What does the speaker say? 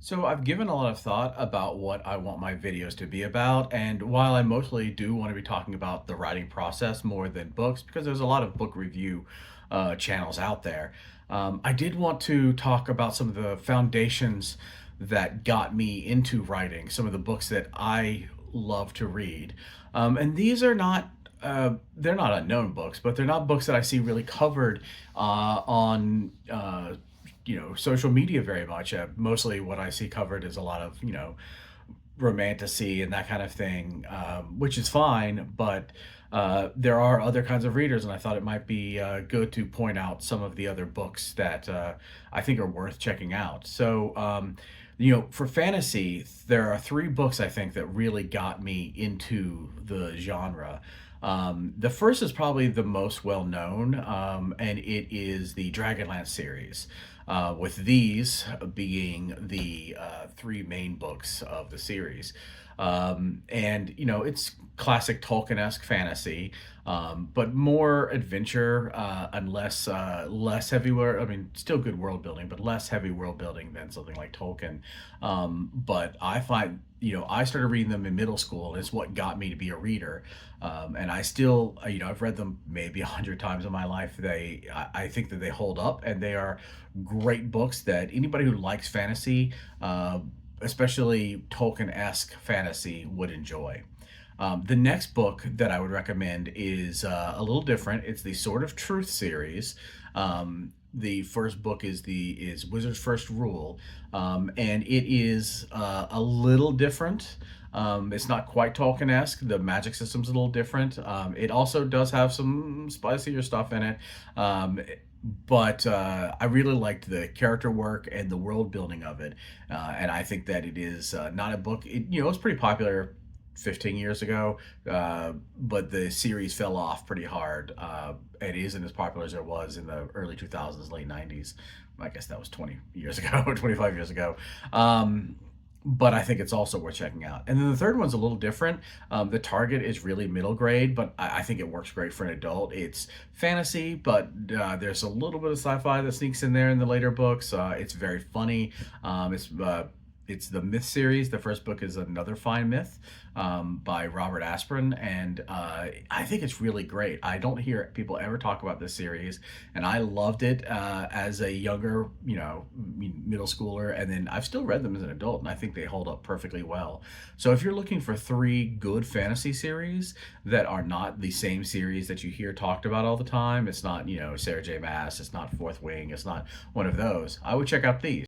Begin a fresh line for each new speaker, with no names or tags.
So I've given a lot of thought about what I want my videos to be about, and while I mostly do want to be talking about the writing process more than books, because there's a lot of book review channels out there, I did want to talk about some of the foundations that got me into writing, some of the books that I love to read. And these are not they're not unknown books, but they're not books that I see really covered on social media very much. Mostly what I see covered is a lot of romantasy and that kind of thing, which is fine. But there are other kinds of readers, and I thought it might be good to point out some of the other books that I think are worth checking out. So. For fantasy, there are three books I think that really got me into the genre. The first is probably the most well known, and it is the Dragonlance series, with these being the three main books of the series. It's classic Tolkien-esque fantasy, but more adventure and less heavy world. I mean, still good world building, but less heavy world building than something like Tolkien. But I find, I started reading them in middle school, and it's what got me to be a reader. And I still, I've read them maybe 100 times in my life. I think that they hold up, and they are great books that anybody who likes fantasy, especially Tolkien-esque fantasy, would enjoy. The next book that I would recommend is a little different. It's the Sword of Truth series. The first book is Wizard's First Rule, and it is a little different. It's not quite Tolkien-esque. The magic system's a little different. It also does have some spicier stuff in it. But I really liked the character work and the world building of it, and I think that it is not a book. It was pretty popular 15 years ago, but the series fell off pretty hard. It isn't as popular as it was in the early 2000s, late 90s. I guess that was 20 years ago or 25 years ago. But I think it's also worth checking out. And then the third one's a little different. The target is really middle grade, but I think it works great for an adult. It's fantasy, but there's a little bit of sci-fi that sneaks in there in the later books. It's very funny. It's the Myth series. The first book is Another Fine Myth, by Robert Asprin, and I think it's really great. I don't hear people ever talk about this series, and I loved it as a younger, middle schooler, and then I've still read them as an adult, and I think they hold up perfectly well. So if you're looking for three good fantasy series that are not the same series that you hear talked about all the time, it's not, Sarah J. Maas, it's not Fourth Wing, it's not one of those, I would check out these.